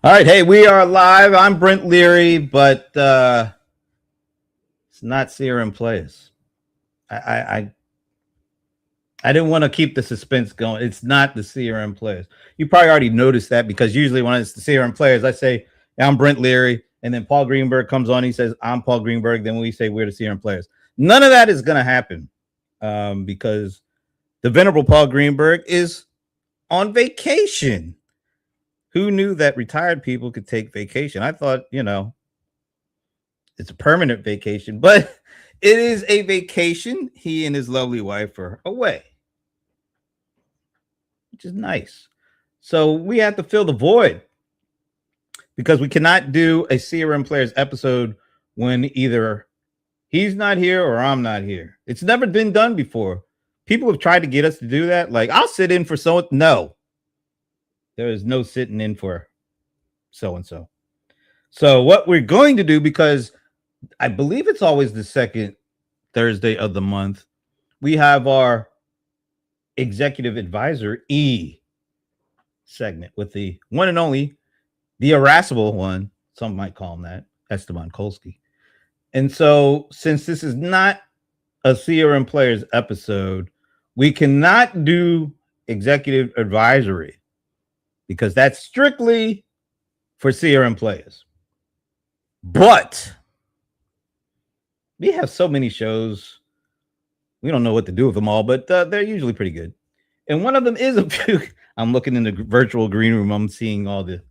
All right, hey, we are live. I'm Brent Leary, but it's not CRM Playaz. I didn't want to keep the suspense going. It's not the CRM Playaz. You probably already noticed that because usually when it's the CRM Playaz, I say I'm Brent Leary, and then Paul Greenberg comes on. He says I'm Paul Greenberg. Then we say we're the CRM Playaz. None of that is going to happen because the Venerable Paul Greenberg is on vacation. Who knew that retired people could take vacation? I thought, it's a permanent vacation, but it is a vacation. He and his lovely wife are away, which is nice. So we have to fill the void because we cannot do a CRM Playaz episode when either he's not here or I'm not here. It's never been done before. People have tried to get us to do that. Like, I'll sit in for someone. No. There is no sitting in for so-and-so. So what we're going to do, because I believe it's always the second Thursday of the month, we have our Executive AdvisorE segment with the one and only, the irascible one, some might call him that, Esteban Kolsky. And so since this is not a CRM Playaz episode, we cannot do Executive AdvisorE, because that's strictly for CRM Playaz. But we have so many shows, we don't know what to do with them all, but they're usually pretty good. And one of them is I'm looking in the virtual green room, I'm seeing all the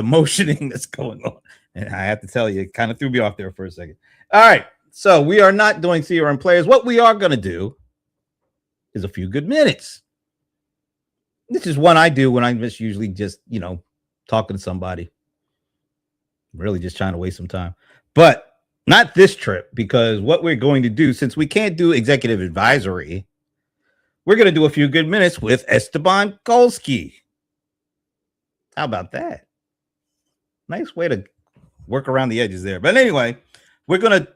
motioning that's going on. And I have to tell you, it kind of threw me off there for a second. All right, so we are not doing CRM Playaz. What we are going to do is a few good minutes. This is one I do when I'm just usually just, talking to somebody. I'm really just trying to waste some time. But not this trip, because what we're going to do, since we can't do Executive AdvisorE, we're going to do a few good minutes with Esteban Kolsky. How about that? Nice way to work around the edges there. But anyway, we're going to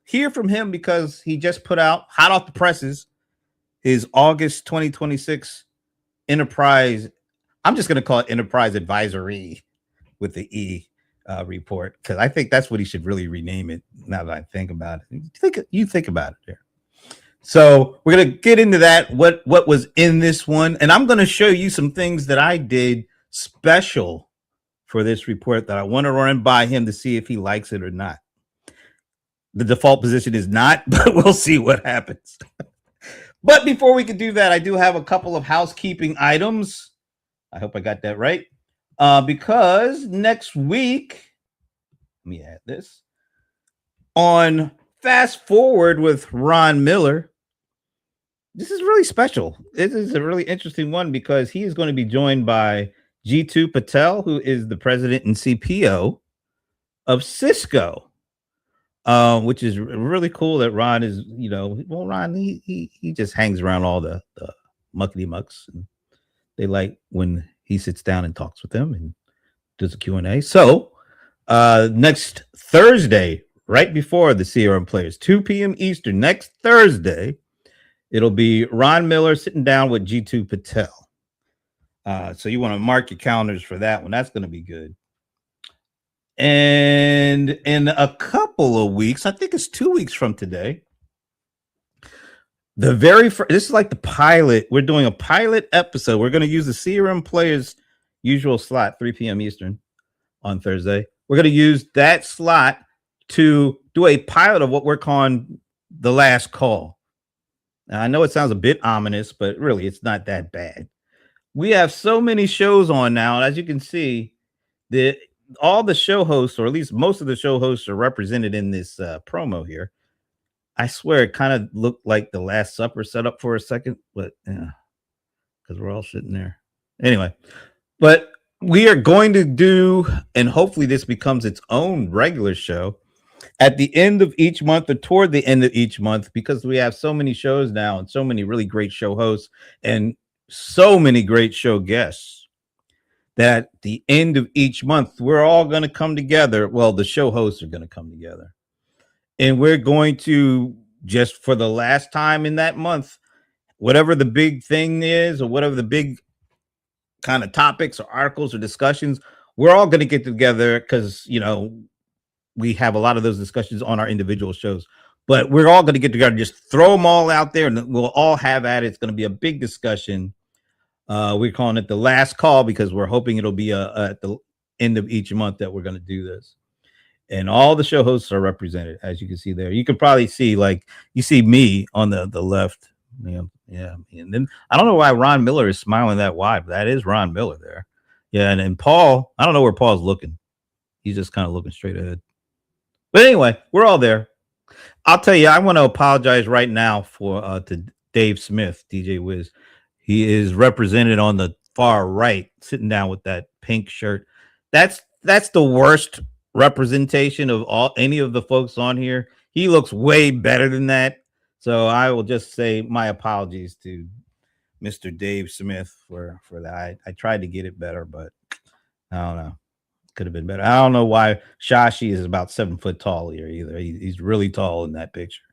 hear from him because he just put out, hot off the presses, his August 2026 Enterprise, I'm just going to call it Enterprise AdvisorE with the E report, because I think that's what he should really rename it now that I think about it. You think about it there. So we're going to get into that, what was in this one. And I'm going to show you some things that I did special for this report that I want to run by him to see if he likes it or not. The default position is not, but we'll see what happens. But before we can do that, I do have a couple of housekeeping items. I hope I got that right. Because next week, let me add this, on Fast Forward with Ron Miller, this is really special. This is a really interesting one because he is going to be joined by Jeetu Patel, who is the president and CPO of Cisco. Which is really cool that Ron is, Ron, he just hangs around all the muckety mucks. And they like when he sits down and talks with them and does a Q&A. So next Thursday, right before the CRM Playaz, 2 p.m. Eastern, next Thursday, it'll be Ron Miller sitting down with Jeetu Patel. So you want to mark your calendars for that one. That's going to be good. And in a couple of weeks, I think it's 2 weeks from today, the very first, this is like the pilot. We're doing a pilot episode. We're going to use the CRM Playaz usual slot, 3 p.m. Eastern on Thursday. We're going to use that slot to do a pilot of what we're calling the last call. Now, I know it sounds a bit ominous, but really it's not that bad. We have so many shows on now. And as you can see, all the show hosts, or at least most of the show hosts, are represented in this promo here. I swear it kind of looked like the Last Supper set up for a second, but yeah, because we're all sitting there. Anyway, but we are going to do, and hopefully this becomes its own regular show at the end of each month or toward the end of each month, because we have so many shows now and so many really great show hosts and so many great show guests, that the end of each month, we're all going to come together. Well, the show hosts are going to come together. And we're going to, just for the last time in that month, whatever the big thing is, or whatever the big kind of topics or articles or discussions, we're all going to get together because, we have a lot of those discussions on our individual shows. But we're all going to get together, just throw them all out there, and we'll all have at it. It's going to be a big discussion. We're calling it the last call because we're hoping it'll be at the end of each month that we're going to do this. And all the show hosts are represented, as you can see there. You can probably see, like, you see me on the left. Yeah. And then I don't know why Ron Miller is smiling that wide, but that is Ron Miller there. Yeah, and then Paul, I don't know where Paul's looking. He's just kind of looking straight ahead. But anyway, we're all there. I'll tell you, I want to apologize right now to Dave Smith, DJ Wiz. He is represented on the far right, sitting down with that pink shirt. That's the worst representation of any of the folks on here. He looks way better than that. So I will just say my apologies to Mr. Dave Smith for that. I tried to get it better, but I don't know. Could have been better. I don't know why Shashi is about 7 foot tall here either. He's really tall in that picture.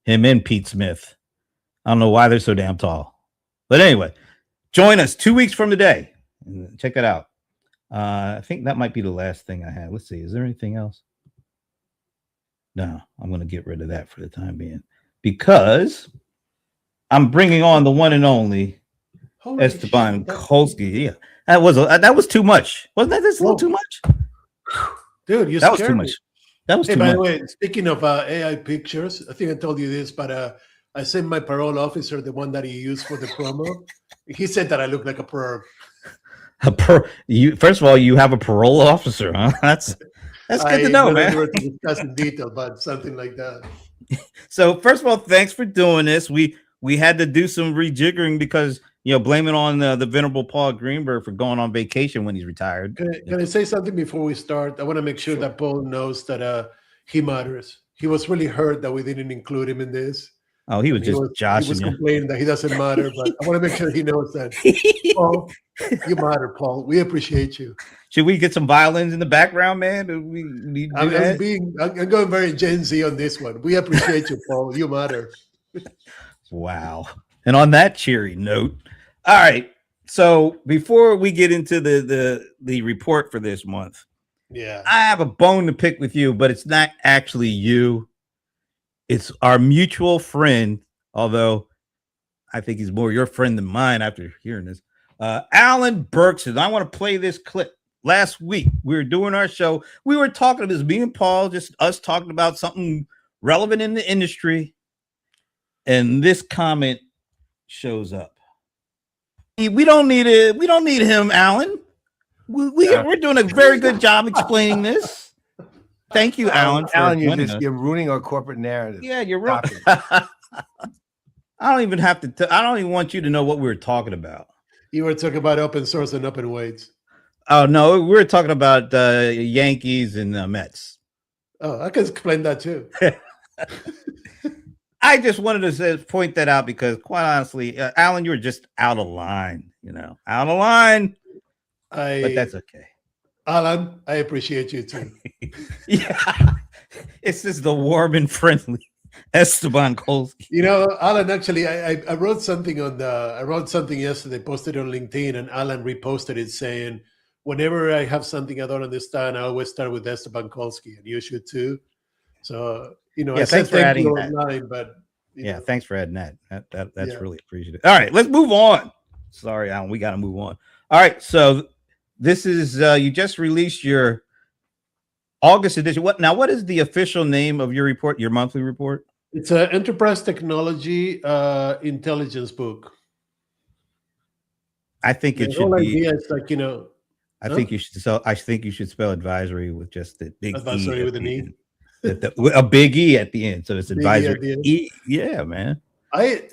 Him and Pete Smith. I don't know why they're so damn tall. But anyway, join us 2 weeks from today. Check that out. I think that might be the last thing I have. Let's see. Is there anything else? No, I'm going to get rid of that for the time being because I'm bringing on the one and only Esteban Kolsky. Yeah, that was too much. Wasn't that just a little too much? Dude, that was too much. That was too much. By the way, speaking of AI pictures, I think I told you this, but I sent my parole officer the one that he used for the promo. He said that I look like a perv. First of all, you have a parole officer, huh? That's good to know, man. We were to discuss in detail, but something like that. So first of all, thanks for doing this. We had to do some rejiggering because blame it on the Venerable Paul Greenberg for going on vacation when he's retired. Can I say something before we start? I want to make sure that Paul knows that he matters. He was really hurt that we didn't include him in this. Oh, he was joshing. He was complaining that he doesn't matter, but I want to make sure he knows that. Paul, you matter, Paul. We appreciate you. Should we get some violins in the background, man? I'm going very Gen Z on this one. We appreciate you, Paul. You matter. Wow. And on that cheery note, all right. So before we get into the report for this month, I have a bone to pick with you, but it's not actually you. It's our mutual friend, although I think he's more your friend than mine after hearing this. Alan Berkson. I want to play this clip. Last week, we were doing our show. We were talking about this, me and Paul, just us talking about something relevant in the industry. And this comment shows up. We don't need it. We don't need him, Alan. We're doing a very good job explaining this. Thank you, Alan. Alan, you're ruining our corporate narrative. Yeah, you're right. I don't even have to. I don't even want you to know what we were talking about. You were talking about open source and open weights. Oh no, we were talking about Yankees and Mets. Oh, I can explain that too. I just wanted to point that out because, quite honestly, Alan, you were just out of line. Out of line. But that's okay. Alan, I appreciate you too. Yeah, it's just the warm and friendly Esteban Kolsky. Alan, actually, I wrote something yesterday, posted on LinkedIn, and Alan reposted it saying, whenever I have something I don't understand, I always start with Esteban Kolsky, and you should too. So, I said thank you online, but thanks for adding that. That's really appreciated. All right, let's move on. Sorry, Alan, we got to move on. All right, so this is you just released your August edition. What is the official name of your report, your monthly report? It's an enterprise technology intelligence book. I think it should be. Idea is like, I think you should spell. I think you should spell advisory with just the big advisory E with an E. A big E at the end, so it's advisory. E. Yeah, man. I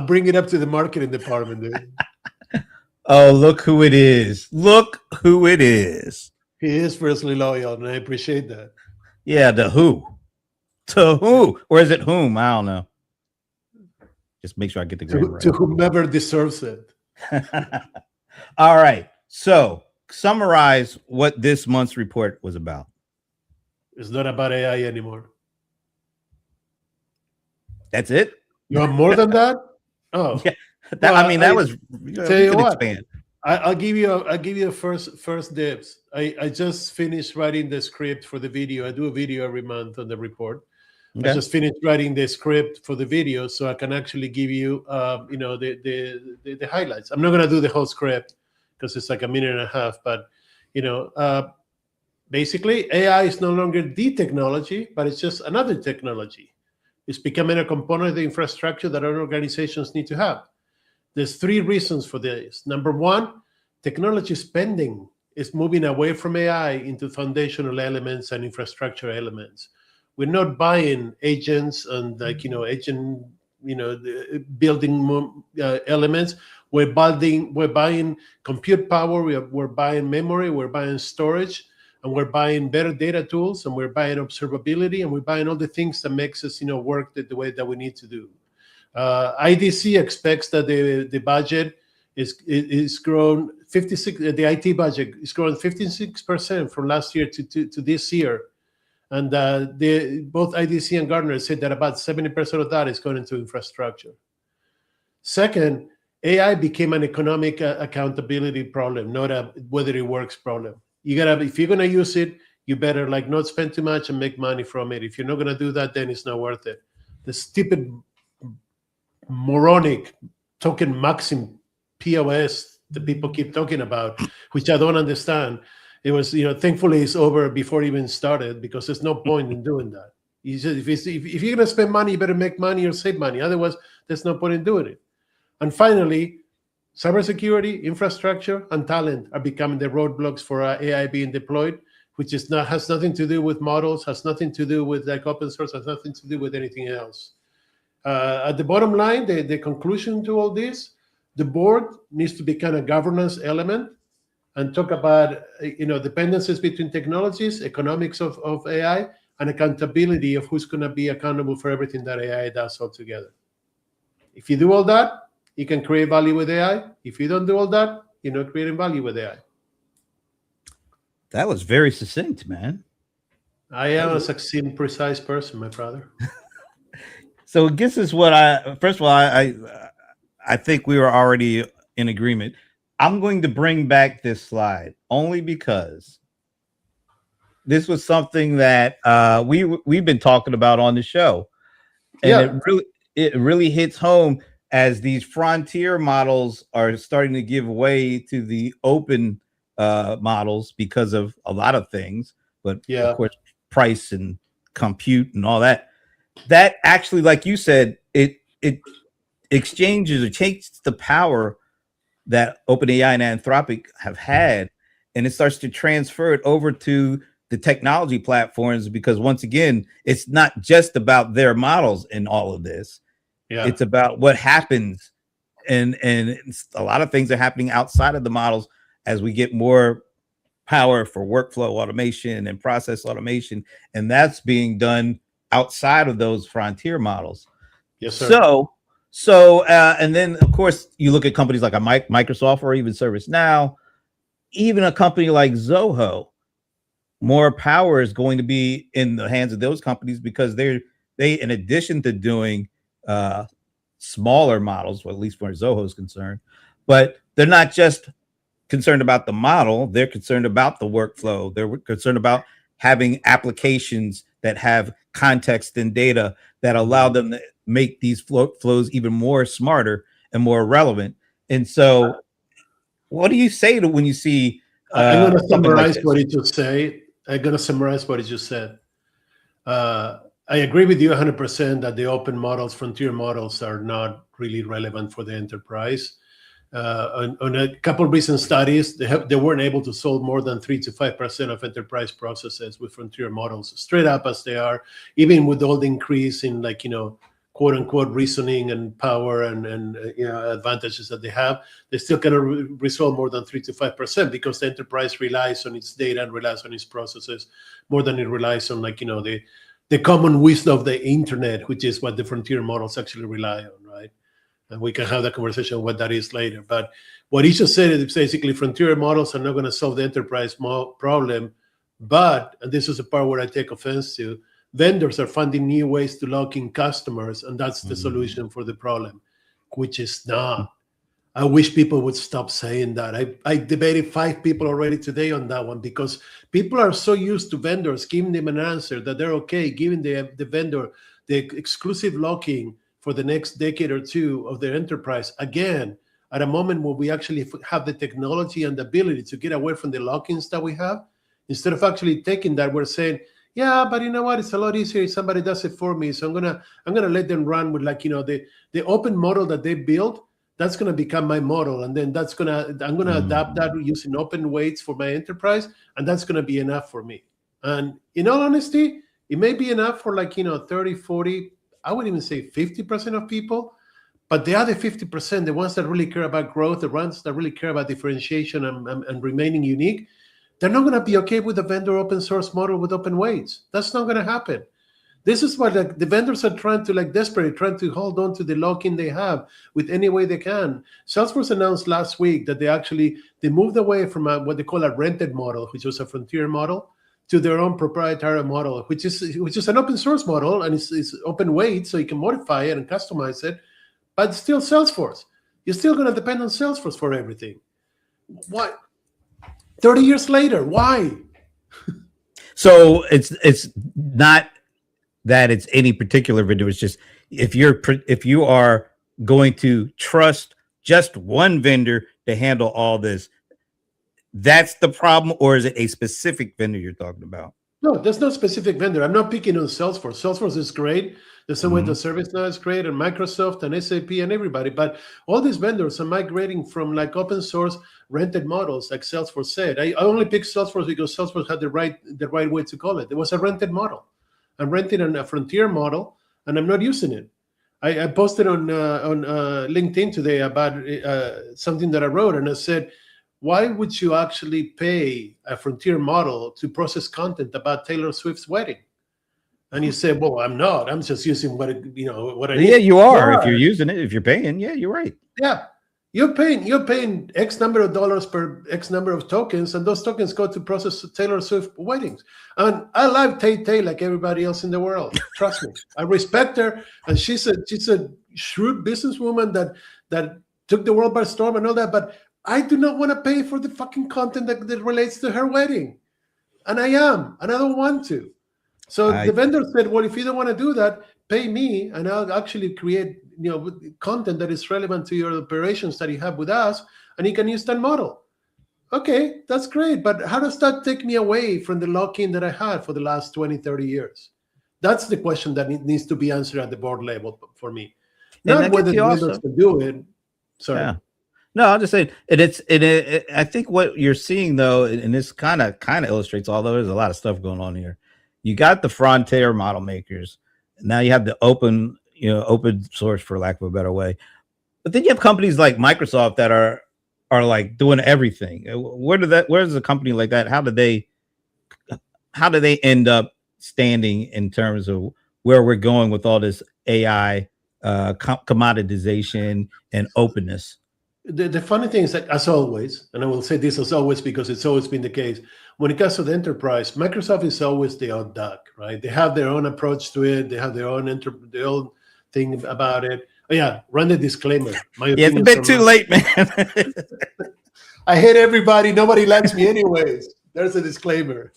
bring it up to the marketing department, dude. Oh, look who it is! Look who it is! He is fiercely loyal, and I appreciate that. Yeah, the who. To who? Or is it whom? I don't know. Just make sure I get the grammar right. To whomever deserves it. All right. So summarize what this month's report was about. It's not about AI anymore. That's it? You want more than that? Oh. Yeah. That was you tell you what. Expand. I'll give you first dibs. I just finished writing the script for the video. I do a video every month on the report. Okay. I just finished writing the script for the video, so I can actually give you, the highlights. I'm not going to do the whole script because it's like a minute and a half. But basically, AI is no longer the technology, but it's just another technology. It's becoming a component of the infrastructure that our organizations need to have. There's 3 reasons for this. Number 1, technology spending is moving away from AI into foundational elements and infrastructure elements. We're not buying agents and building elements. We're buying compute power. We're buying memory. We're buying storage, and we're buying better data tools, and we're buying observability, and we're buying all the things that makes us work the way that we need to do. IDC expects that the budget is grown 56. The IT budget is growing 56% from last year to this year, and both IDC and Gartner said that about 70% of that is going into infrastructure. Second, AI became an economic accountability problem, not a whether it works problem. If you're gonna use it, you better not spend too much and make money from it. If you're not gonna do that, then it's not worth it. The stupid moronic token maxim POS that people keep talking about, which I don't understand. It was, thankfully it's over before it even started, because there's no point in doing that. If you're going to spend money, you better make money or save money. Otherwise, there's no point in doing it. And finally, cybersecurity, infrastructure, and talent are becoming the roadblocks for AI being deployed, which has nothing to do with models, has nothing to do with open source, has nothing to do with anything else. At the bottom line, the conclusion to all this, the board needs to become a governance element and talk about dependencies between technologies, economics of AI, and accountability of who's going to be accountable for everything that AI does altogether. If you do all that, you can create value with AI. If you don't do all that, you're not creating value with AI. That was very succinct, man. I am a succinct, precise person, my brother. So this is what first of all, I think we were already in agreement. I'm going to bring back this slide only because this was something that we've been talking about on the show, and it really hits home as these frontier models are starting to give way to the open models because of a lot of things, but of course price and compute and all that. That actually, like you said, it exchanges or takes the power that OpenAI and Anthropic have had, and it starts to transfer it over to the technology platforms, because once again, it's not just about their models in all of this. It's about what happens, and a lot of things are happening outside of the models as we get more power for workflow automation and process automation, and that's being done outside of those frontier models. Yes, sir. So, and then of course you look at companies like a Microsoft or even ServiceNow, even a company like Zoho. More power is going to be in the hands of those companies, because they in addition to doing smaller models, well, at least where Zoho is concerned, but they're not just concerned about the model, they're concerned about the workflow. They're concerned about having applications that have context and data that allow them to make these flows even more smarter and more relevant. And so what do you say to when you see I'm going to summarize what he just said. I'm going to summarize what he just said. I agree with you 100% that the open models, frontier models, are not really relevant for the enterprise. On a couple of recent studies, they weren't able to solve more than 3 to 5% of enterprise processes with frontier models, straight up as they are, even with all the increase in quote unquote reasoning and power and advantages that they have. They still cannot resolve more than 3 to 5%, because the enterprise relies on its data and relies on its processes more than it relies on the common wisdom of the internet, which is what the frontier models actually rely on, right? And we can have that conversation on what that is later. But what he just said is basically frontier models are not going to solve the enterprise problem. But, and this is the part where I take offense to, vendors are finding new ways to lock in customers, and that's the solution for the problem, which is not. I wish people would stop saying that. I debated 5 people already today on that one, because people are so used to vendors giving them an answer that they're okay giving the vendor the exclusive locking for the next decade or two of their enterprise. Again, at a moment where we actually have the technology and the ability to get away from the lock-ins that we have, instead of actually taking that, we're saying, yeah, but you know what? It's a lot easier if somebody does it for me. So I'm gonna let them run with, like, the open model that they built. That's gonna become my model, and then I'm gonna adapt that using open weights for my enterprise, and that's gonna be enough for me. And in all honesty, it may be enough for 30, 40, I would even say 50% of people. But the other 50%, the ones that really care about growth, the ones that really care about differentiation and remaining unique, they're not going to be okay with the vendor open source model with open weights. That's not going to happen. This is what the vendors are trying to, desperately trying to hold on to the lock-in they have with any way they can. Salesforce announced last week that they moved away from what they call a rented model, which was a frontier model, to their own proprietary model, which is an open source model, and it's open weight, so you can modify it and customize it, but still Salesforce. You're still going to depend on Salesforce for everything. Why? 30 years later, why? So it's not that it's any particular vendor. It's just if you are going to trust just one vendor to handle all this, that's the problem, or is it a specific vendor you're talking about? No, there's no specific vendor. I'm not picking on Salesforce. Salesforce is great. The same way the ServiceNow is great, and Microsoft and SAP and everybody. But all these vendors are migrating from open source rented models, like Salesforce said. I only picked Salesforce because Salesforce had the right way to call it. It was a rented model. I'm renting a frontier model, and I'm not using it. I posted on LinkedIn today about something that I wrote, and I said, why would you actually pay a frontier model to process content about Taylor Swift's wedding? And you say, well, I'm not. I'm just using what I need. Yeah, you are. If you're using it, if you're paying, yeah, you're right. Yeah. You're paying X number of dollars per X number of tokens, and those tokens go to process Taylor Swift weddings. And I love Tay like everybody else in the world. Trust me. I respect her, and she's a shrewd businesswoman that took the world by storm and all that, but I do not want to pay for the fucking content that relates to her wedding. And I don't want to. So the vendor said, well, if you don't want to do that, pay me, and I'll actually create content that is relevant to your operations that you have with us, and you can use that model. Okay, that's great. But how does that take me away from the lock-in that I had for the last 20, 30 years? That's the question that needs to be answered at the board level for me. Not whether the vendors can do it. Sorry. Yeah. No, I'm just saying I think what you're seeing though, and this kind of illustrates, although there's a lot of stuff going on here. You got the frontier model makers. Now you have the open source, for lack of a better way. But then you have companies like Microsoft that are doing everything. Where's a company like that? How do they end up standing in terms of where we're going with all this AI commoditization and openness? The funny thing is that, as always, and I will say this as always because it's always been the case, when it comes to the enterprise, Microsoft is always the odd duck, right? They have their own approach to it. They have their own thing about it. Oh, yeah, run the disclaimer. It's a bit too late, man. I hate everybody. Nobody likes me anyways. There's a disclaimer.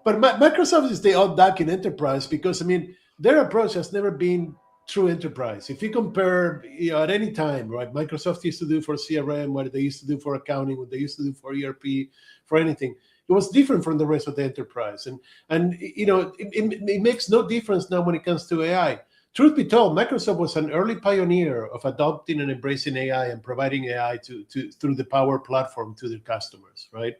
But Microsoft is the odd duck in enterprise because, their approach has never been true enterprise. If you compare at any time, right, Microsoft used to do for CRM, what they used to do for accounting, what they used to do for ERP, for anything, it was different from the rest of the enterprise. And it makes no difference now when it comes to AI. Truth be told, Microsoft was an early pioneer of adopting and embracing AI and providing AI through the Power Platform to their customers, right?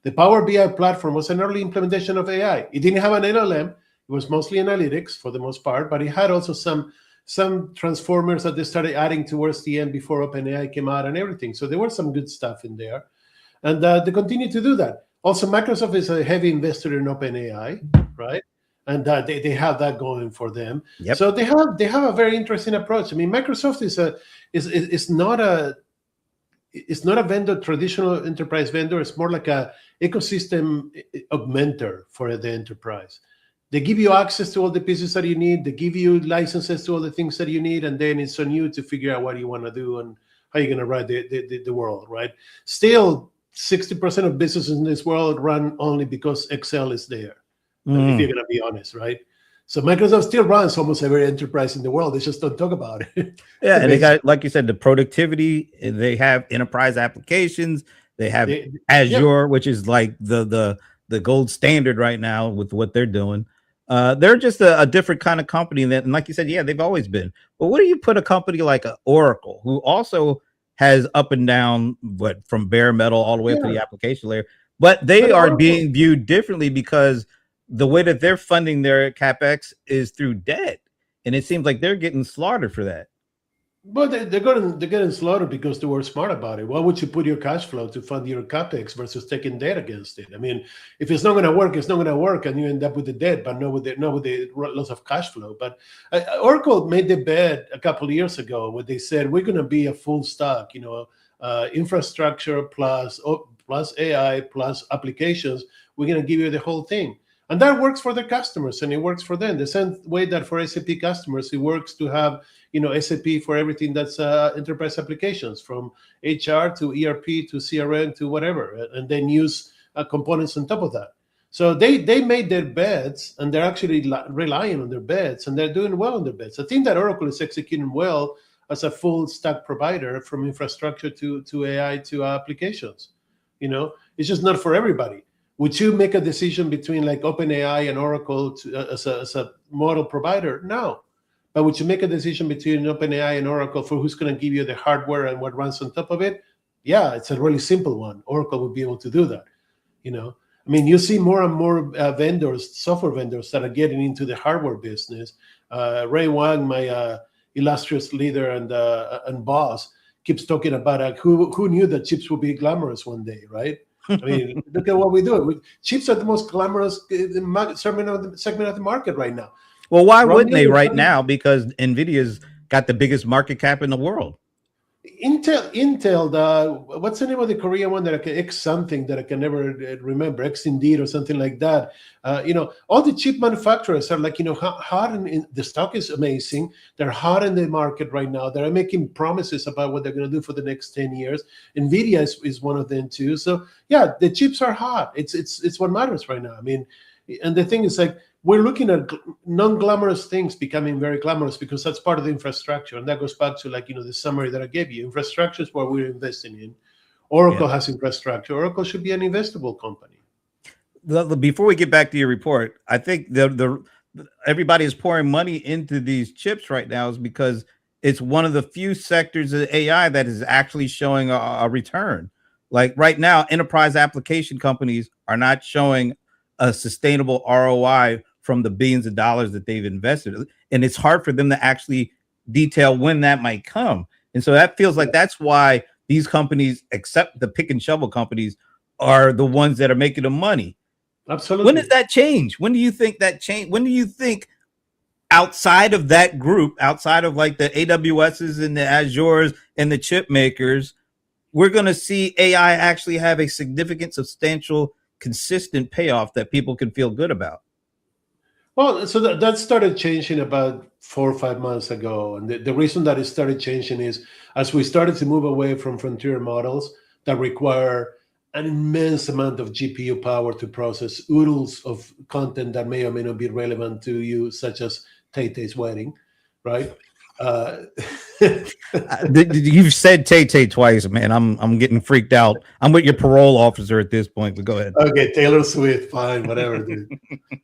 The Power BI platform was an early implementation of AI. It didn't have an LLM. It was mostly analytics for the most part, but it had also some transformers that they started adding towards the end before OpenAI came out and everything. So there was some good stuff in there. And they continue to do that. Also, Microsoft is a heavy investor in OpenAI, right? And they have that going for them. Yep. So they have a very interesting approach. Microsoft is not a vendor, traditional enterprise vendor. It's more like a ecosystem augmenter for the enterprise. They give you access to all the pieces that you need. They give you licenses to all the things that you need, and then it's on you to figure out what you want to do and how are you going to run the world, right? Still, 60% of businesses in this world run only because Excel is there. If you're going to be honest, right? So Microsoft still runs almost every enterprise in the world. They just don't talk about it. Yeah, and they got, like you said, the productivity. They have enterprise applications. They have Azure, which is like the gold standard right now with what they're doing. They're just a different kind of company that, and like you said, yeah, they've always been. But what do you put a company like Oracle, who also has up and down, from bare metal all the way up to the application layer, but they are being viewed differently because the way that they're funding their capex is through debt, and it seems like they're getting slaughtered for that. But they're getting slaughtered because they were smart about it. Why would you put your cash flow to fund your capex versus taking debt against it? I mean, if it's not going to work, it's not going to work, and you end up with the debt, but not with the loss of cash flow. But Oracle made the bet a couple of years ago where they said we're going to be a full stack, infrastructure plus AI plus applications. We're going to give you the whole thing. And that works for their customers, and it works for them. The same way that for SAP customers, it works to have, SAP for everything that's enterprise applications, from HR to ERP to CRM to whatever, and then use components on top of that. So they made their bets, and they're actually relying on their bets, and they're doing well on their bets. I think that Oracle is executing well as a full stack provider, from infrastructure to AI to applications. It's just not for everybody. Would you make a decision between like OpenAI and Oracle as a model provider? No. But would you make a decision between OpenAI and Oracle for who's going to give you the hardware and what runs on top of it? Yeah, it's a really simple one. Oracle would be able to do that. You see more and more software vendors that are getting into the hardware business. Ray Wang, my illustrious leader and boss, keeps talking about who knew that chips would be glamorous one day, right? Look at what we do. Chips are the most glamorous segment of the market right now. Well, why wouldn't they right now? Because NVIDIA's got the biggest market cap in the world. Intel, what's the name of the Korean one that I can X something that I can never remember, X Indeed or something like that. All the chip manufacturers are like, hot, and the stock is amazing. They're hot in the market right now. They're making promises about what they're going to do for the next 10 years. NVIDIA is one of them too. So yeah, the chips are hot. It's what matters right now. And the thing is, like, we're looking at non-glamorous things becoming very glamorous because that's part of the infrastructure. And that goes back to, like, the summary that I gave you. Infrastructure is what we're investing in. Oracle has infrastructure. Oracle should be an investable company. Before we get back to your report, I think everybody is pouring money into these chips right now is because it's one of the few sectors of AI that is actually showing a return. Like right now, enterprise application companies are not showing a sustainable ROI from the billions of dollars that they've invested. And it's hard for them to actually detail when that might come. And so that feels like that's why these companies, except the pick and shovel companies, are the ones that are making the money. Absolutely. When does that change? When do you think that change? When do you think outside of that group, outside of like the AWSs and the Azures and the chip makers, we're going to see AI actually have a significant, substantial, consistent payoff that people can feel good about? Well, so that started changing about 4 or 5 months ago. And the reason that it started changing is as we started to move away from frontier models that require an immense amount of GPU power to process oodles of content that may or may not be relevant to you, such as Tay-Tay's wedding, right? You've said Tay-Tay twice, man. I'm getting freaked out. I'm with your parole officer at this point, but go ahead. Okay, Taylor Swift, fine, whatever, dude.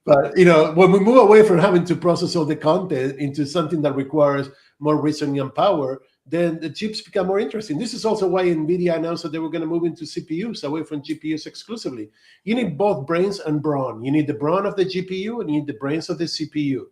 But when we move away from having to process all the content into something that requires more reasoning and power, then the chips become more interesting. This is also why NVIDIA announced that they were going to move into CPUs away from GPUs exclusively. You need both brains and brawn. You need the brawn of the GPU and you need the brains of the CPU.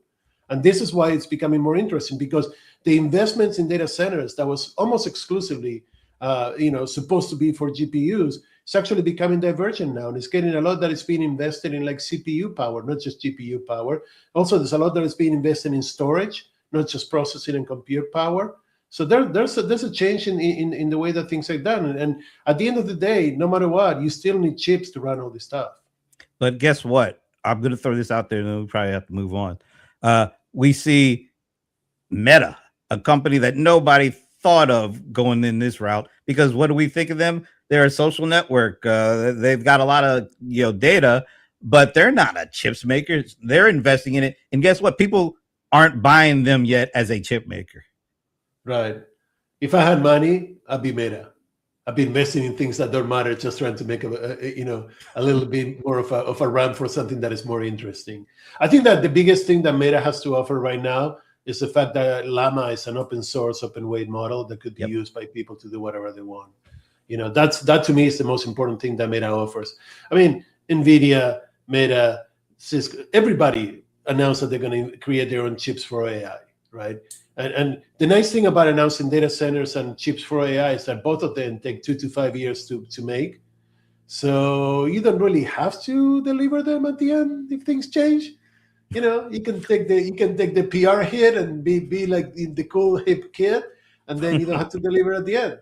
And this is why it's becoming more interesting, because the investments in data centers that was almost exclusively, supposed to be for GPUs, it's actually becoming divergent now. And it's getting a lot that is being invested in like CPU power, not just GPU power. Also, there's a lot that is being invested in storage, not just processing and compute power. So there's a change in the way that things are done. And at the end of the day, no matter what, you still need chips to run all this stuff. But guess what? I'm going to throw this out there and then we probably have to move on. We see Meta, a company that nobody thought of going in this route, because what do we think of them? They're a social network. They've got a lot of data, but they're not a chips maker. They're investing in it, and guess what? People aren't buying them yet as a chip maker. Right. If I had money, I'd be Meta. I'd be investing in things that don't matter, just trying to make a little bit more of a run for something that is more interesting. I think that the biggest thing that Meta has to offer right now is the fact that Llama is an open source, open weight model that could be used by people to do whatever they want. That to me is the most important thing that Meta offers. I mean, NVIDIA, Meta, Cisco, everybody announced that they're going to create their own chips for AI, right? And the nice thing about announcing data centers and chips for AI is that both of them take 2 to 5 years to make. So you don't really have to deliver them at the end if things change. You can take the PR hit and be like the cool hip kid, and then you don't have to deliver at the end.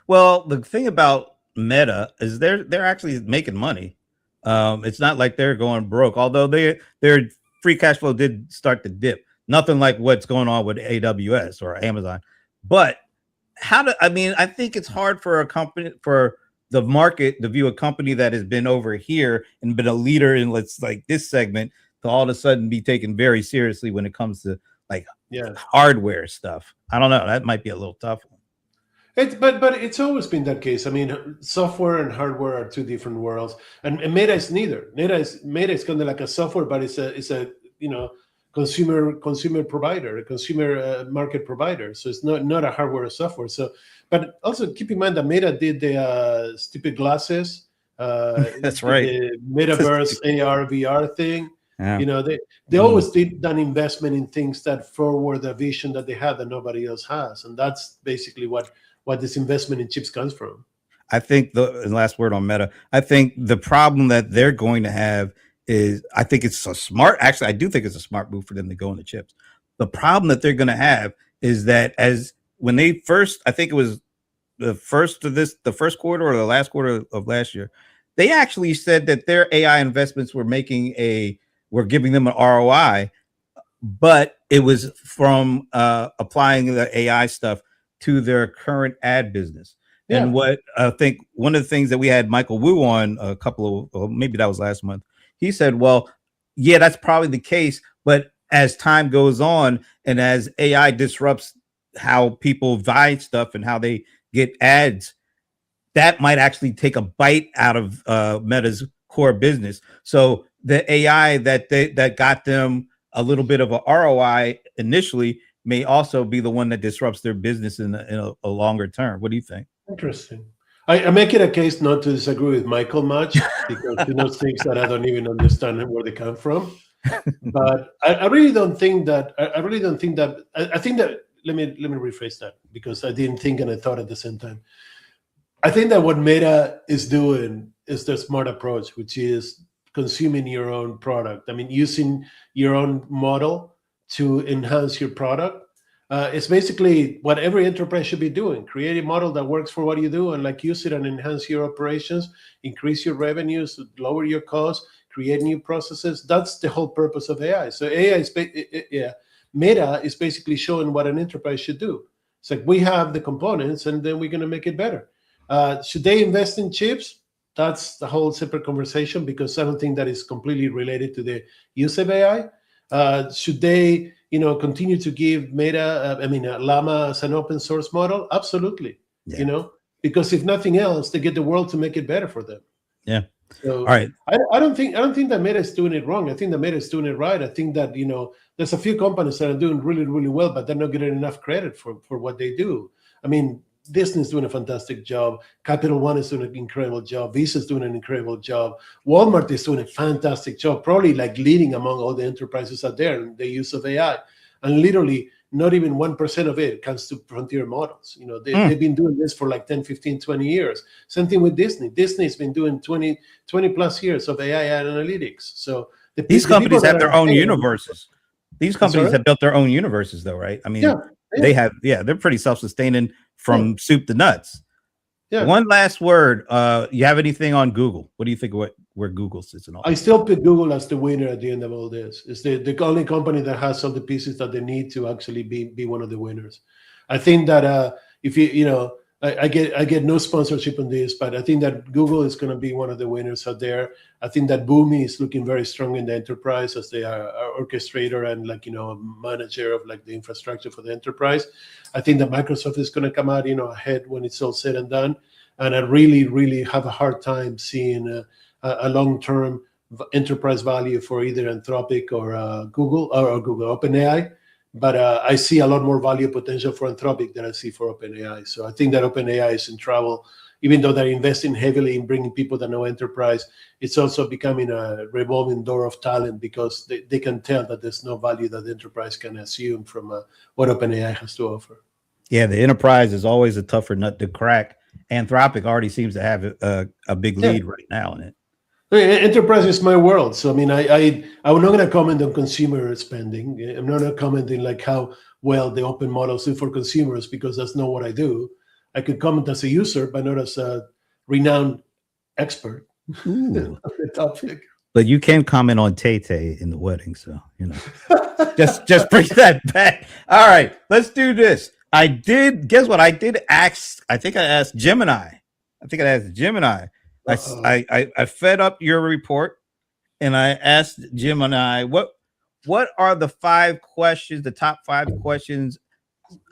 Well, the thing about Meta is they're actually making money. It's not like they're going broke, although their free cash flow did start to dip. Nothing like what's going on with AWS or Amazon. But I think it's hard for a company, for the market, to view a company that has been over here and been a leader in this segment to all of a sudden be taken very seriously when it comes to hardware stuff. I don't know. That might be a little tough one. But it's always been that case. I mean, software and hardware are two different worlds, and Meta is neither. Meta is kind of like a software, but it's a consumer provider, a consumer market provider. So it's not a hardware or software. So, but also keep in mind that Meta did the stupid glasses. That's right. The metaverse AR VR thing. Yeah. They always did an investment in things that forward the vision that they have that nobody else has, and that's basically what this investment in chips comes from. I think the last word on Meta, I think the problem that they're going to have is, I think it's a smart, actually, I do think it's a smart move for them to go into chips. The problem that they're going to have is that when they first, I think it was the first quarter or the last quarter of last year, they actually said that their AI investments were giving them an ROI, but it was from applying the AI stuff to their current ad business. Yeah. And what I think one of the things that we had Michael Wu on maybe that was last month, he said, well, yeah, that's probably the case. But as time goes on and as AI disrupts how people buy stuff and how they get ads, that might actually take a bite out of Meta's core business. So the AI that got them a little bit of a ROI initially may also be the one that disrupts their business in a longer term. What do you think? Interesting. I make it a case not to disagree with Michael much, because he knows things that I don't even understand where they come from. But I really don't think that. I think that. Let me rephrase that, because I didn't think and I thought at the same time. I think that what Meta is doing is the smart approach, which is consuming your own product. I mean, using your own model to enhance your product. It's basically what every enterprise should be doing. Create a model that works for what you do and use it and enhance your operations, increase your revenues, lower your costs, create new processes. That's the whole purpose of AI. So Meta is basically showing what an enterprise should do. It's like, we have the components and then we're going to make it better. Should they invest in chips? That's the whole separate conversation, because I don't think that is completely related to the use of AI. Should they, continue to give Llama as an open source model? Absolutely. Yeah. Because if nothing else, they get the world to make it better for them. Yeah. So all right. I don't think that Meta is doing it wrong. I think that Meta is doing it right. I think that, there's a few companies that are doing really, really well, but they're not getting enough credit for what they do. I mean, Disney is doing a fantastic job. Capital One is doing an incredible job. Visa is doing an incredible job. Walmart is doing a fantastic job, probably leading among all the enterprises out there in the use of AI. And literally, not even 1% of it comes to frontier models. They've been doing this for 10, 15, 20 years. Same thing with Disney. Disney's been doing 20 plus years of AI analytics. So these companies have their own universes. These companies have built their own universes, though, right? I mean, they're pretty self-sustaining from soup to nuts. Yeah. One last word. You have anything on Google? What do you think where Google sits in all? I still pick Google as the winner at the end of all this. It's the only company that has all the pieces that they need to actually be one of the winners. I think that if I get no sponsorship on this, but I think that Google is going to be one of the winners out there. I think that Boomi is looking very strong in the enterprise as they are orchestrator and manager of the infrastructure for the enterprise. I think that Microsoft is going to come out ahead when it's all said and done. And I really, really have a hard time seeing a long-term enterprise value for either Anthropic or Google OpenAI. But I see a lot more value potential for Anthropic than I see for OpenAI. So I think that OpenAI is in trouble. Even though they're investing heavily in bringing people that know enterprise, it's also becoming a revolving door of talent because they can tell that there's no value that the enterprise can assume from what OpenAI has to offer. Yeah, the enterprise is always a tougher nut to crack. Anthropic already seems to have a big lead right now in it. Enterprise is my world. So, I mean, I'm not going to comment on consumer spending. I'm not going to comment on how well the open models do for consumers because that's not what I do. I could comment as a user, but not as a renowned expert on the topic. But you can comment on Tay-Tay in the wedding. So, just bring that back. All right, let's do this. Guess what? I think I asked Gemini. I fed up your report and I asked Gemini, what are the top 5 questions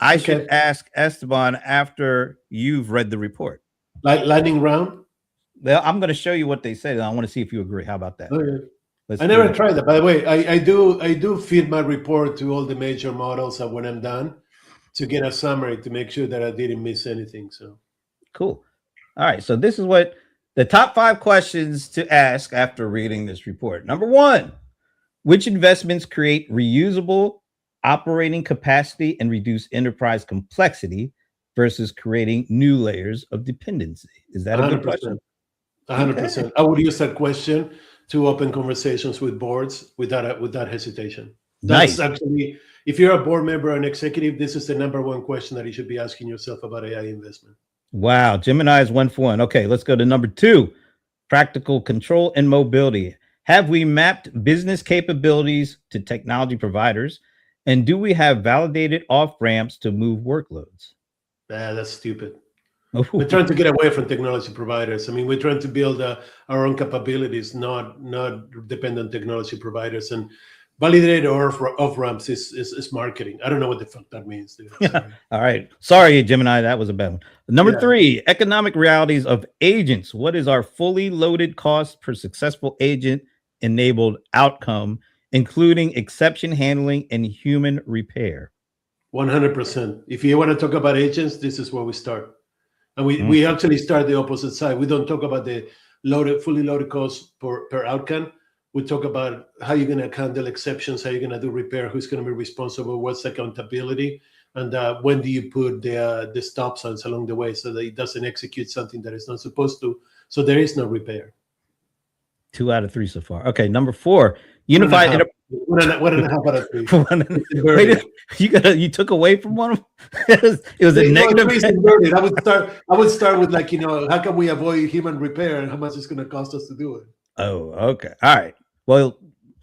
I should ask Esteban after you've read the report? Lightning round? Well, I'm going to show you what they said. And I want to see if you agree. How about that? Okay. I never tried that. By the way, I do feed my report to all the major models when I'm done to get a summary to make sure that I didn't miss anything. So cool. All right. So this is what the top 5 questions to ask after reading this report. Number 1, which investments create reusable operating capacity and reduce enterprise complexity versus creating new layers of dependency? Is that 100%. A good question? 100%. Okay. I would use that question to open conversations with boards without hesitation. That's nice. Actually, if you're a board member or an executive, this is the number 1 question that you should be asking yourself about AI investment. Wow, Gemini is 1 for 1. Okay, let's go to number 2, practical control and mobility. Have we mapped business capabilities to technology providers? And do we have validated off-ramps to move workloads? That's stupid. We're trying to get away from technology providers. I mean, we're trying to build our own capabilities, not depend on technology providers. And validated or off-ramps is marketing. I don't know what the fuck that means. All right. Sorry, Gemini. That was a bad one. Number 3, economic realities of agents. What is our fully loaded cost per successful agent-enabled outcome, including exception handling and human repair? 100%. If you want to talk about agents, this is where we start. And we actually start the opposite side. We don't talk about the fully loaded cost per outcome. We talk about how you're going to handle exceptions, how you're going to do repair, who's going to be responsible, what's accountability, and when do you put the stop signs along the way so that it doesn't execute something that it's not supposed to, so there is no repair. 2 out of 3 so far. Okay, number 4, unified. 1.5 out of 3. Wait, you took away from one of them? it was a negative. I would start with how can we avoid human repair and how much it's going to cost us to do it. Oh, okay. All right. Well,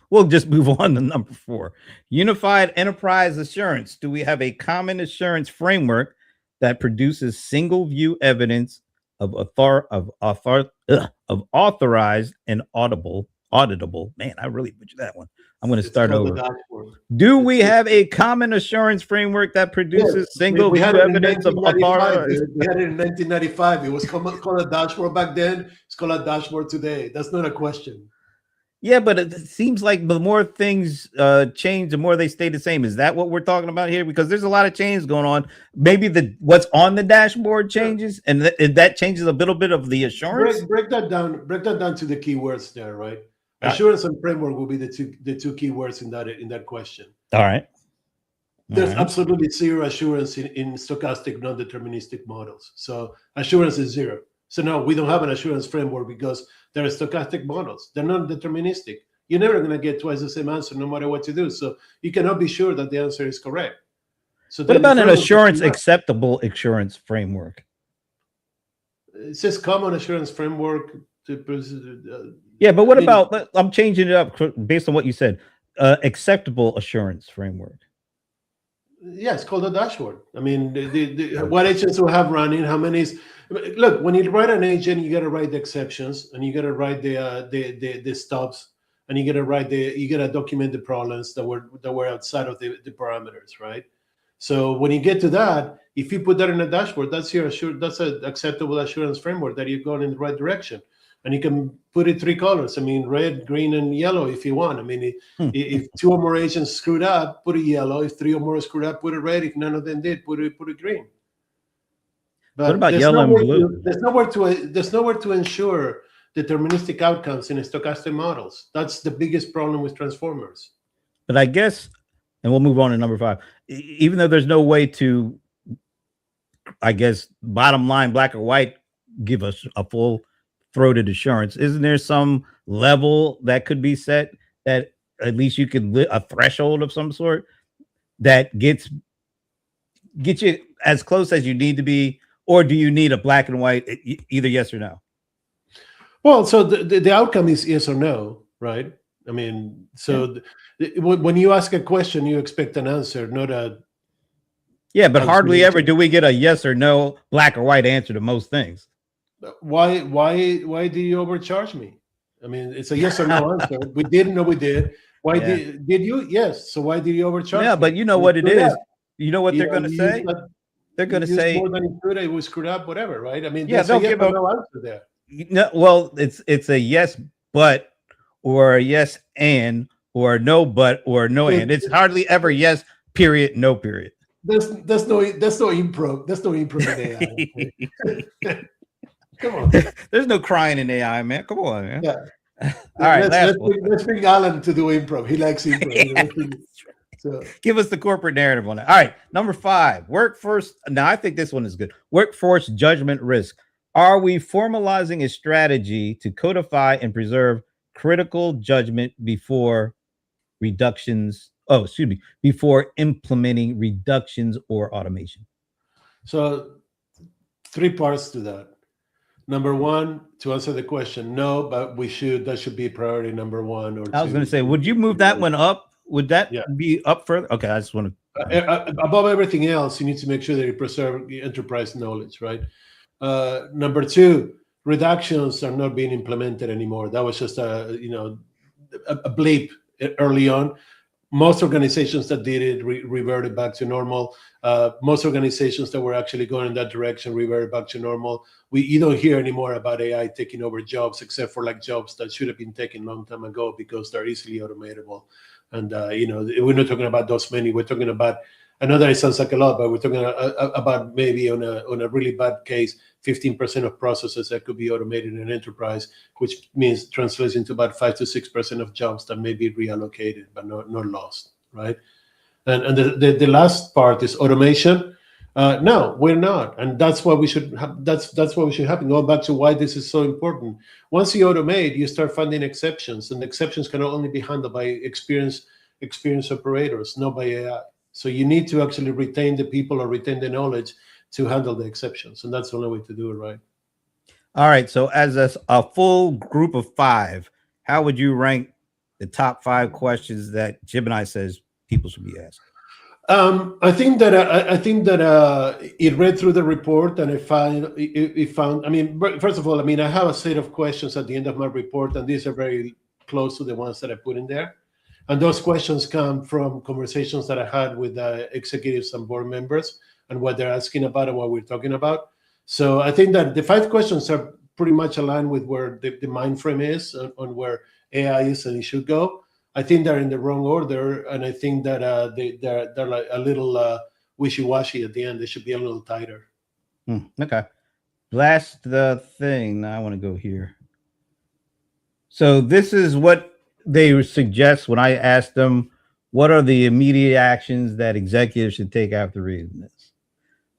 we'll just move on to number 4. Unified enterprise assurance. Do we have a common assurance framework that produces single view evidence of authorized and auditable? Man, I really butchered that one. I'm going to start over. Do we have a common assurance framework that produces single view evidence of authorized? We had it in 1995. It was called a dashboard back then. It's called a dashboard today. That's not a question. Yeah, but it seems like the more things change, the more they stay the same. Is that what we're talking about here? Because there's a lot of change going on. Maybe what's on the dashboard changes, and that changes a little bit of the assurance. Break that down. Break that down to the keywords there, right? Assurance and framework will be the two keywords in that question. All right. There's absolutely zero assurance in stochastic non-deterministic models. So assurance is 0. So no, we don't have an assurance framework because they're stochastic models. They're not deterministic. You're never going to get twice the same answer no matter what you do. So you cannot be sure that the answer is correct. So what about an acceptable assurance framework? It says common assurance framework. Yeah, but what about, I'm changing it up based on what you said, acceptable assurance framework. Yeah, it's called a dashboard. I mean, what agents will have running, how many is. Look, when you write an agent, you got to write the exceptions, and you got to write the stops, and you got to document the problems that were outside of the parameters, right? So when you get to that, if you put that in a dashboard, that's an acceptable assurance framework that you're going in the right direction. And you can put it 3 colors. I mean, red, green, and yellow if you want. I mean, if 2 or more agents screwed up, put it yellow. If 3 or more screwed up, put it red. If none of them did, put it green. But what about yellow and blue? There's nowhere to ensure deterministic outcomes in stochastic models. That's the biggest problem with transformers. But I guess, and we'll move on to number 5. Even though there's no way to, I guess, bottom line, black or white, give us a full throated assurance, isn't there some level that could be set that at least you could a threshold of some sort that get you as close as you need to be, or do you need a black and white, either yes or no? Well, so the outcome is yes or no, right? I mean, so when you ask a question, you expect an answer, not a. Yeah, but hardly ever do we get a yes or no, black or white answer to most things. Why do you overcharge me? I mean, it's a yes or no answer. We didn't know we did. Why did you? Yes. So why did you overcharge me? Yeah, but you know what it is. You know what they're going to say? They're going to say more than it could. It was screwed up, whatever, right? I mean, yeah, they'll give a no answer there. No, well, it's a yes, but, or a yes and, or no, but, or no and. It's hardly ever yes, period, no period. There's no improv. There's no improv in AI. Come on. There's no crying in AI, man. Come on, man. Yeah. All right, let's bring Alan to do improv. He likes improv. So give us the corporate narrative on that. All right, number 5, workforce. Now, I think this one is good. Workforce judgment risk. Are we formalizing a strategy to codify and preserve critical judgment before reductions? Oh, excuse me, before implementing reductions or automation? So 3 parts to that. Number 1, to answer the question, no, but that should be priority number 1 or 2. I was going to say, would you move that one up? Would that be up further? Okay, I just want to. Above everything else, you need to make sure that you preserve the enterprise knowledge, right? Number 2, reductions are not being implemented anymore. That was just a blip early on. Most organizations that did it reverted back to normal. Most organizations that were actually going in that direction reverted back to normal. You don't hear anymore about AI taking over jobs, except for like jobs that should have been taken a long time ago because they're easily automatable. And we're not talking about those many. We're talking about, I know that it sounds like a lot, but we're talking about maybe on a really bad case, 15% of processes that could be automated in an enterprise, which means translates into about 5 to 6% of jobs that may be reallocated but not lost, right? And the last part is automation. No, we're not, and that's what we should have. That's what we should happen. Going back to why this is so important. Once you automate, you start finding exceptions, and exceptions can only be handled by experienced operators, not by AI. So you need to actually retain the people or retain the knowledge to handle the exceptions, and that's the only way to do it right. All right. So as a full group of 5, how would you rank the top 5 questions that Gemini says people should be asked? I think that it read through the report and it found. I mean, first of all, I mean, I have a set of questions at the end of my report, and these are very close to the ones that I put in there. And those questions come from conversations that I had with executives and board members and what they're asking about and what we're talking about. So I think that the 5 questions are pretty much aligned with where the mind frame is on where AI is and it should go. I think they're in the wrong order, and I think that they're like a little wishy-washy at the end. They should be a little tighter. Okay. Last thing. Now I want to go here. So this is what they suggest when I ask them, what are the immediate actions that executives should take after reading this?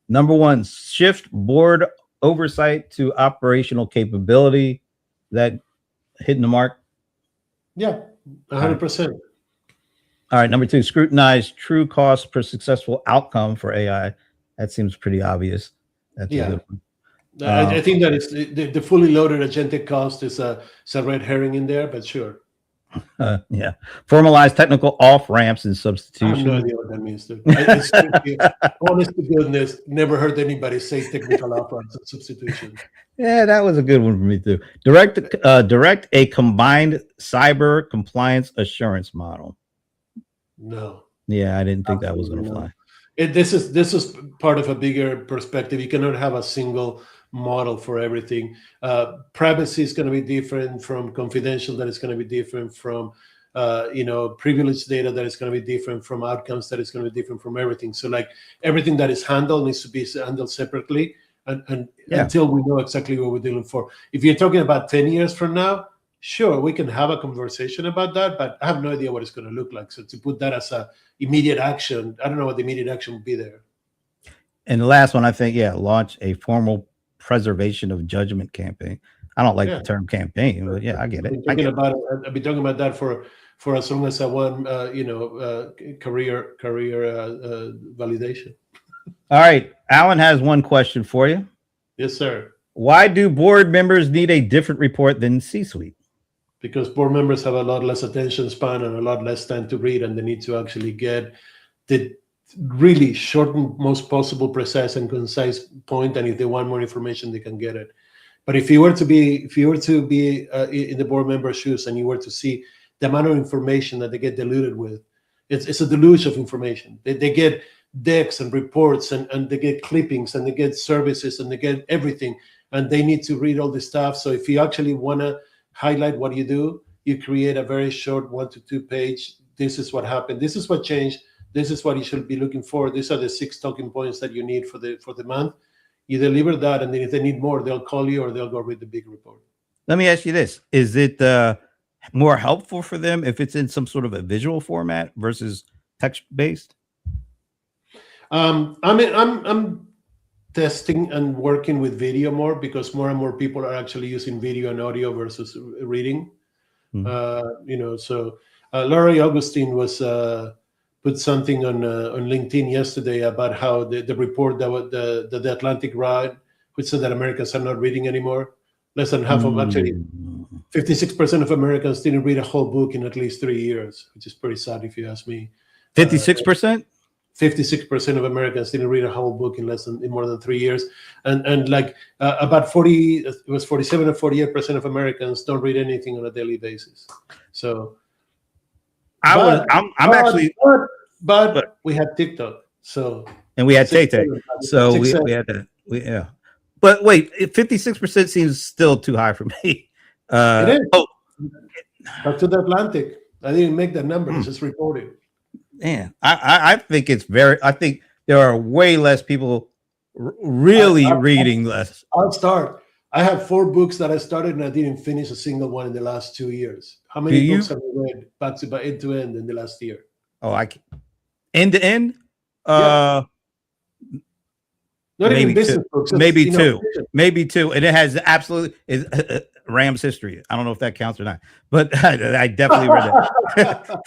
Number 1, shift board oversight to operational capability. That hitting the mark? Yeah. 100%. All right. Number 2, scrutinize true cost per successful outcome for AI. That seems pretty obvious. That's a good one. I think that it's the fully loaded agentic cost is a red herring in there, but sure. Yeah. Formalized technical off ramps and I have substitution. no idea what that means, dude. Honest to goodness, never heard anybody say technical off-ramps and substitution. Yeah, that was a good one for me too. Direct a combined cyber compliance assurance model. No. Yeah, I didn't think that was going to Absolutely fly. This is part of a bigger perspective. You cannot have a single model for everything. Privacy is going to be different from confidential. That is going to be different from privileged data. That is going to be different from outcomes. That is going to be different from everything. So like everything that is handled needs to be handled separately, and until we know exactly what we're dealing for. If you're talking about 10 years from now, sure, we can have a conversation about that, but I have no idea what it's going to look like. So to put that as a immediate action, I don't know what the immediate action would be there. And the last one, I think, launch a formal preservation of judgment campaign. I don't like the term campaign, but I get it. I've been talking about that for as long as I want, career validation. All right, Alan has one question for you. Yes, sir. Why do board members need a different report than C-suite? Because board members have a lot less attention span and a lot less time to read, and they need to actually get the really short and most possible precise and concise point. And if they want more information, they can get it. But if you were to be in the board member's shoes and you were to see the amount of information that they get diluted with, it's a deluge of information. They get decks and reports and they get clippings and they get services and they get everything, and they need to read all this stuff. So if you actually want to highlight what you do, you create a very short 1 to 2 page. This is what happened. This is what changed. This is what you should be looking for. These are the 6 talking points that you need for the month. You deliver that, and then if they need more, they'll call you or they'll go read the big report. Let me ask you this: is it more helpful for them if it's in some sort of a visual format versus text based? I'm testing and working with video more because more and more people are actually using video and audio versus reading. So Laurie Augustine was put something on LinkedIn yesterday about how the report that the Atlantic wrote, which said that Americans are not reading anymore. Less than half of, actually 56% of Americans didn't read a whole book in at least 3 years, which is pretty sad if you ask me. 56%? 56% of Americans didn't read a whole book in more than 3 years, and like about 47 or 48% of Americans don't read anything on a daily basis. So, but we had TikTok, and we had Tay-Tay, so we had that. But wait, 56% seems still too high for me. It is. Back to the Atlantic. I didn't make that number; it's just reported. Man, I think it's I think there are way less people really reading less. I'll start. I have 4 books that I started and I didn't finish a single one in the last 2 years. How many books have you read back to end to end in the last year? Oh, end to end? Not even business books. Maybe two. And it has absolutely Rams history. I don't know if that counts or not, but I definitely read that.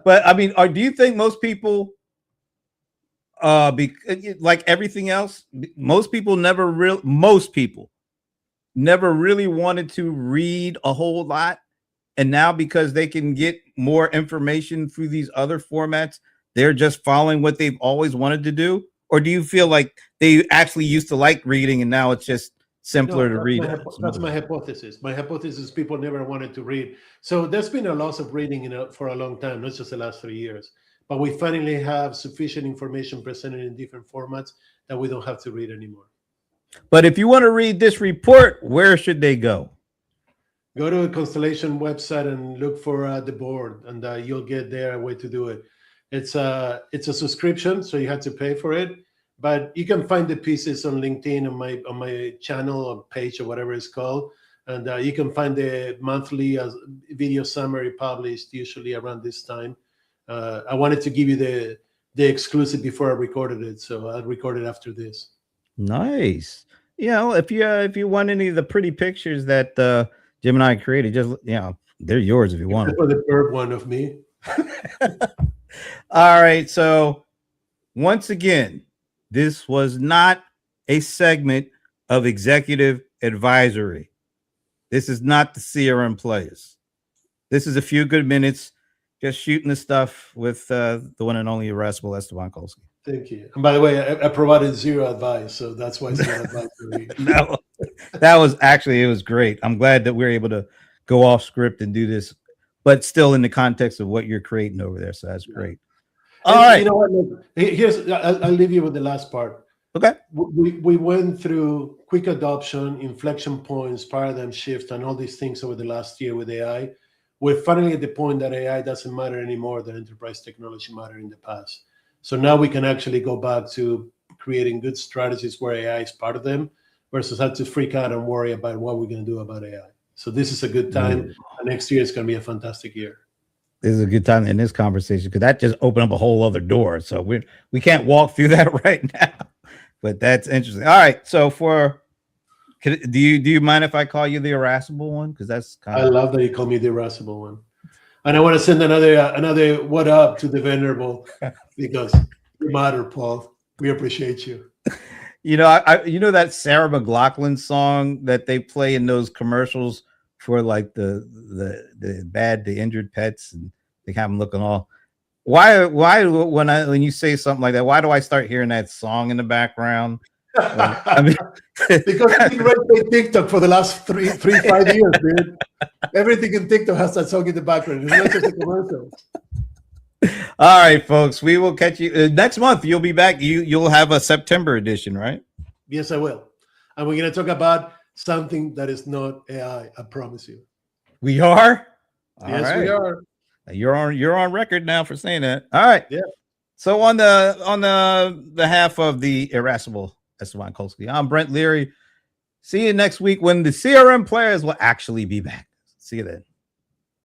But I mean, do you think most people, like everything else, most people never really wanted to read a whole lot, and now because they can get more information through these other formats, they're just following what they've always wanted to do? Or do you feel like they actually used to like reading and now it's just simpler to read? That's my hypothesis. My hypothesis is people never wanted to read. So there's been a loss of reading for a long time, not just the last 3 years. But we finally have sufficient information presented in different formats that we don't have to read anymore. But if you want to read this report, where should they go? Go to a Constellation website and look for the board, and you'll get there a way to do it. It's a subscription, so you have to pay for it. But you can find the pieces on LinkedIn on my channel or page or whatever it's called, and you can find the monthly video summary published usually around this time. I wanted to give you the exclusive before I recorded it, so I'll record it after this. Nice. If you want any of the pretty pictures that Jim and I created, just they're yours if you want. For the third one of me. All right. So once again, this was not a segment of Executive AdvisorE. This is not the CRM Playaz. This is a few good minutes, just shooting the stuff with the one and only Irascible Esteban Kolsky. Thank you. And by the way, I provided zero advice, so that's why it's not advisory. No, that was actually, it was great. I'm glad that we're able to go off script and do this, but still in the context of what you're creating over there. So that's great. All right. You know what? Look, I'll leave you with the last part. Okay. We went through quick adoption, inflection points, paradigm shift, and all these things over the last year with AI. We're finally at the point that AI doesn't matter anymore, that enterprise technology mattered in the past. So now we can actually go back to creating good strategies where AI is part of them versus have to freak out and worry about what we're going to do about AI. So this is a good time. And next year is going to be a fantastic year. This is a good time in this conversation because that just opened up a whole other door. So we can't walk through that right now, but that's interesting. All right. So do you mind if I call you the irascible one? Because that's I love that you call me the irascible one. And I want to send another what up to the Venerable because you matter, Paul. We appreciate you. You know, you know that Sarah McLachlan song that they play in those commercials for like the injured pets, and they have them looking all. Why when you say something like that, why do I start hearing that song in the background? I mean, because I've been right TikTok for the last 5 years, dude. Everything in TikTok has that song in the background. It's not just a commercial. All right, folks. We will catch you next month. You'll be back. You'll have a September edition, right? Yes, I will. And we're going to talk about something that is not AI. I promise you. We are. Yes, we are. You're on record now for saying that. All right. Yeah. So on the behalf of the irascible Esteban Kolsky, I'm Brent Leary. See you next week when the CRM Playaz will actually be back. See you then.